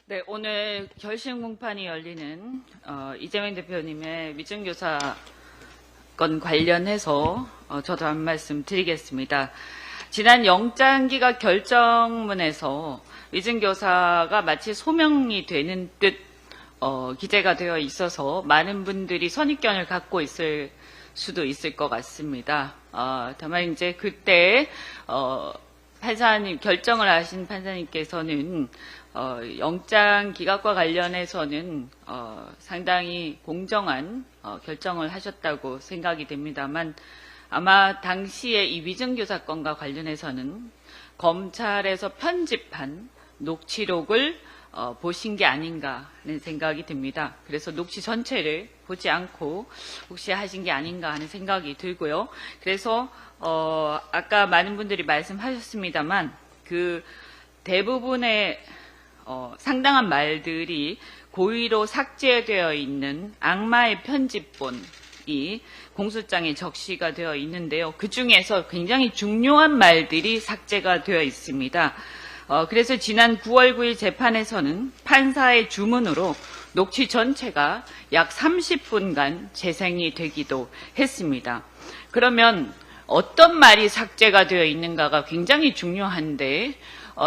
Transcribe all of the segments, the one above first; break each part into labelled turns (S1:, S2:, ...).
S1: 네, 오늘 결심 공판이 열리는 이재명 대표님의 위증교사 건 관련해서 저도 한 말씀 드리겠습니다. 지난 영장기각 결정문에서 위증교사가 마치 소명이 되는 듯 기재가 되어 있어서 많은 분들이 선입견을 갖고 있을 수도 있을 것 같습니다. 다만 이제 그때 판사님 결정을 하신 판사님께서는 영장 기각과 관련해서는 상당히 공정한 결정을 하셨다고 생각이 됩니다만 아마 당시에 이 위증교사 건과 관련해서는 검찰에서 편집한 녹취록을 보신 게 아닌가 하는 생각이 듭니다. 그래서 녹취 전체를 보지 않고 혹시 하신 게 아닌가 하는 생각이 들고요. 그래서 아까 많은 분들이 말씀하셨습니다만 그 대부분의 상당한 말들이 고의로 삭제되어 있는 악마의 편집본이 공소장에 적시가 되어 있는데요. 그 중에서 굉장히 중요한 말들이 삭제가 되어 있습니다. 그래서 지난 9월 9일 재판에서는 판사의 주문으로 녹취 전체가 약 30분간 재생이 되기도 했습니다. 그러면 어떤 말이 삭제가 되어 있는가가 굉장히 중요한데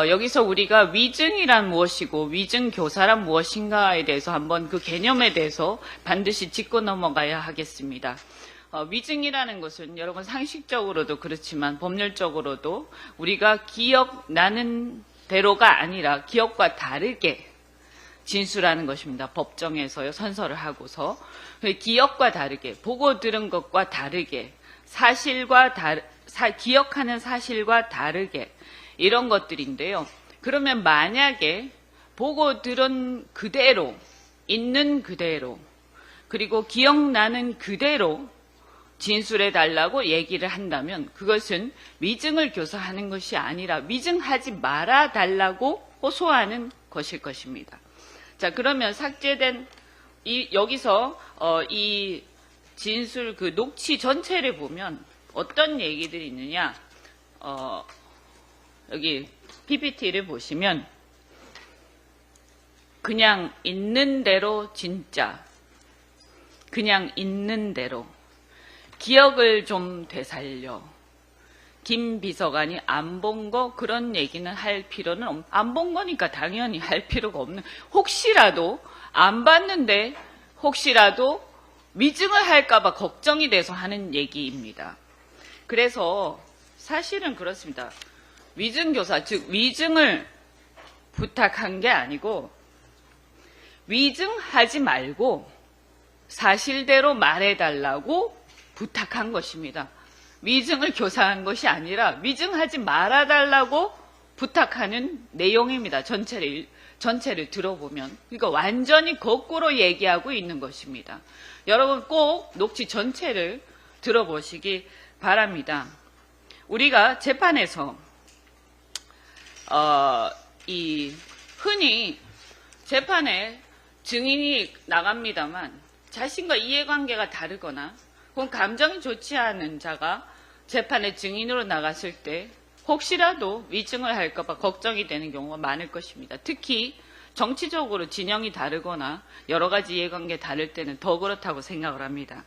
S1: 여기서 우리가 위증이란 무엇이고 위증교사란 무엇인가에 대해서 한번 그 개념에 대해서 반드시 짚고 넘어가야 하겠습니다. 위증이라는 것은 여러분 상식적으로도 그렇지만 법률적으로도 우리가 기억나는 대로가 아니라 기억과 다르게 진술하는 것입니다. 법정에서요 선서를 하고서 기억과 다르게 보고 들은 것과 다르게 기억하는 사실과 다르게 이런 것들인데요. 그러면 만약에 보고 들은 그대로, 있는 그대로, 그리고 기억나는 그대로 진술해 달라고 얘기를 한다면 그것은 위증을 교사하는 것이 아니라 위증하지 말아 달라고 호소하는 것일 것입니다. 자, 그러면 삭제된 여기서 이 진술 그 녹취 전체를 보면 어떤 얘기들이 있느냐? 여기 PPT를 보시면 그냥 있는 대로 진짜 그냥 있는 대로 기억을 좀 되살려 김 비서관이 안 본 거 그런 얘기는 할 필요는 안 본 거니까 당연히 할 필요가 없는 혹시라도 안 봤는데 혹시라도 위증을 할까 봐 걱정이 돼서 하는 얘기입니다. 그래서 사실은 그렇습니다. 위증교사, 즉 위증을 부탁한 게 아니고 위증하지 말고 사실대로 말해달라고 부탁한 것입니다. 위증을 교사한 것이 아니라 위증하지 말아달라고 부탁하는 내용입니다. 전체를 들어보면. 그러니까 완전히 거꾸로 얘기하고 있는 것입니다. 여러분 꼭 녹취 전체를 들어보시기 바랍니다. 우리가 재판에서 흔히 재판에 증인이 나갑니다만 자신과 이해관계가 다르거나 혹은 감정이 좋지 않은 자가 재판에 증인으로 나갔을 때 혹시라도 위증을 할까 봐 걱정이 되는 경우가 많을 것입니다. 특히 정치적으로 진영이 다르거나 여러 가지 이해관계 다를 때는 더 그렇다고 생각을 합니다.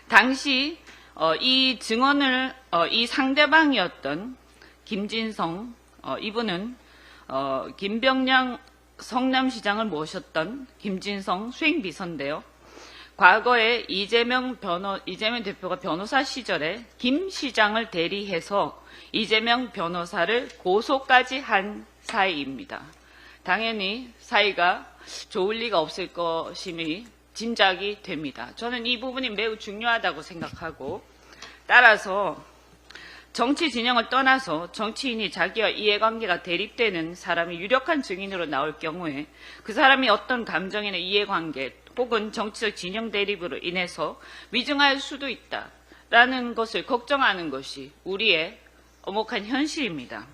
S1: 당시 이 증언을 이 상대방이었던 김진성 이분은 김병량 성남시장을 모셨던 김진성 수행비서인데요. 과거에 이재명 대표가 변호사 시절에 김 시장을 대리해서 이재명 변호사를 고소까지 한 사이입니다. 당연히 사이가 좋을 리가 없을 것임이 짐작이 됩니다. 저는 이 부분이 매우 중요하다고 생각하고 따라서 정치 진영을 떠나서 정치인이 자기와 이해관계가 대립되는 사람이 유력한 증인으로 나올 경우에 그 사람이 어떤 감정이나 이해관계 혹은 정치적 진영 대립으로 인해서 위증할 수도 있다라는 것을 걱정하는 것이 우리의 엄혹한 현실입니다.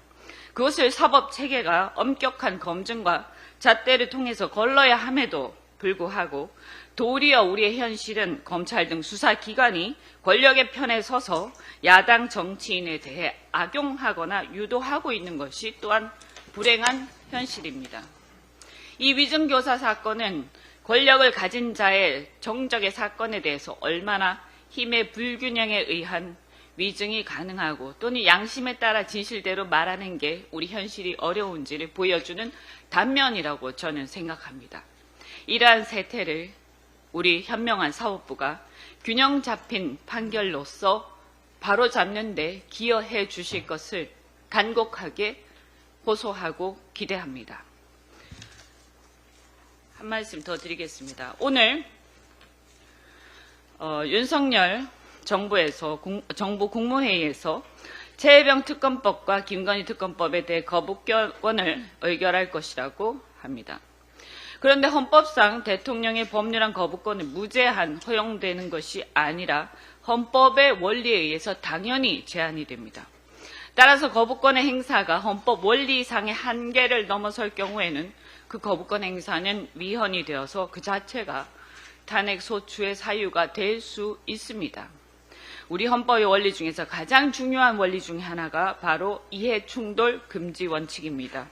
S1: 그것을 사법체계가 엄격한 검증과 잣대를 통해서 걸러야 함에도 불구하고 도리어 우리의 현실은 검찰 등 수사기관이 권력의 편에 서서 야당 정치인에 대해 악용하거나 유도하고 있는 것이 또한 불행한 현실입니다. 이 위증교사 사건은 권력을 가진 자의 정적의 사건에 대해서 얼마나 힘의 불균형에 의한 위증이 가능하고 또는 양심에 따라 진실대로 말하는 게 우리 현실이 어려운지를 보여주는 단면이라고 저는 생각합니다. 이러한 세태를 우리 현명한 사법부가 균형 잡힌 판결로서 바로잡는 데 기여해 주실 것을 간곡하게 호소하고 기대합니다. 한 말씀 더 드리겠습니다. 오늘 윤석열 정부에서 정부 국무회의에서 최혜병 특검법과 김건희 특검법에 대해 거부권을 의결할 것이라고 합니다. 그런데 헌법상 대통령의 법률안 거부권은 무제한 허용되는 것이 아니라 헌법의 원리에 의해서 당연히 제한이 됩니다. 따라서 거부권의 행사가 헌법 원리상의 한계를 넘어설 경우에는 그 거부권 행사는 위헌이 되어서 그 자체가 탄핵 소추의 사유가 될 수 있습니다. 우리 헌법의 원리 중에서 가장 중요한 원리 중에 하나가 바로 이해충돌 금지 원칙입니다.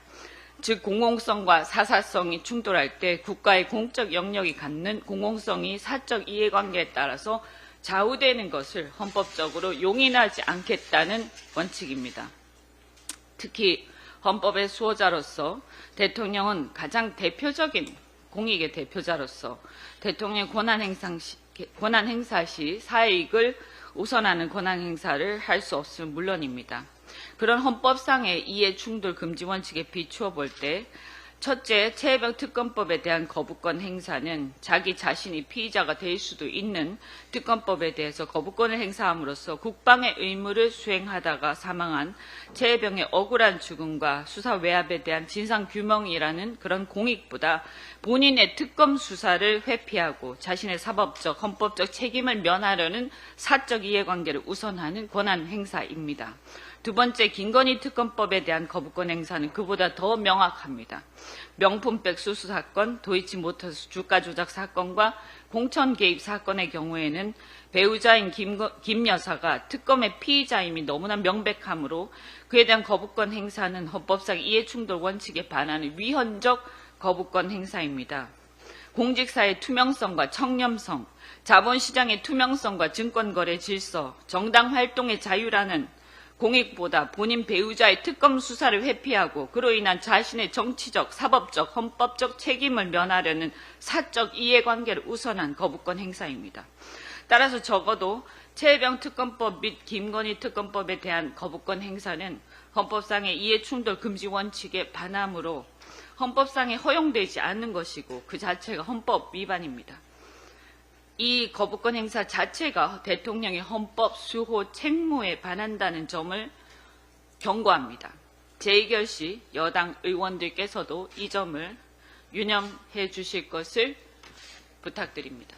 S1: 즉 공공성과 사사성이 충돌할 때 국가의 공적 영역이 갖는 공공성이 사적 이해관계에 따라서 좌우되는 것을 헌법적으로 용인하지 않겠다는 원칙입니다. 특히 헌법의 수호자로서 대통령은 가장 대표적인 공익의 대표자로서 대통령의 권한 행사 시 사익을 우선하는 권한 행사를 할 수 없음은 물론입니다. 그런 헌법상의 이해충돌 금지 원칙에 비추어 볼 때 첫째, 최혜병 특검법에 대한 거부권 행사는 자기 자신이 피의자가 될 수도 있는 특검법에 대해서 거부권을 행사함으로써 국방의 의무를 수행하다가 사망한 최혜병의 억울한 죽음과 수사 외압에 대한 진상규명이라는 그런 공익보다 본인의 특검 수사를 회피하고 자신의 사법적, 헌법적 책임을 면하려는 사적 이해관계를 우선하는 권한 행사입니다. 두 번째, 김건희 특검법에 대한 거부권 행사는 그보다 더 명확합니다. 명품백 수수 사건, 도이치모터스 주가 조작 사건과 공천 개입 사건의 경우에는 배우자인 김 여사가 특검의 피의자임이 너무나 명백하므로 그에 대한 거부권 행사는 헌법상 이해충돌 원칙에 반하는 위헌적 거부권 행사입니다. 공직사의 투명성과 청렴성, 자본시장의 투명성과 증권거래 질서, 정당 활동의 자유라는 공익보다 본인 배우자의 특검 수사를 회피하고 그로 인한 자신의 정치적, 사법적, 헌법적 책임을 면하려는 사적 이해관계를 우선한 거부권 행사입니다. 따라서 적어도 최혜병 특검법 및 김건희 특검법에 대한 거부권 행사는 헌법상의 이해충돌 금지 원칙에 반하므로 헌법상에 허용되지 않는 것이고 그 자체가 헌법 위반입니다. 이 거부권 행사 자체가 대통령의 헌법 수호 책무에 반한다는 점을 경고합니다. 재의결 시 여당 의원들께서도 이 점을 유념해 주실 것을 부탁드립니다.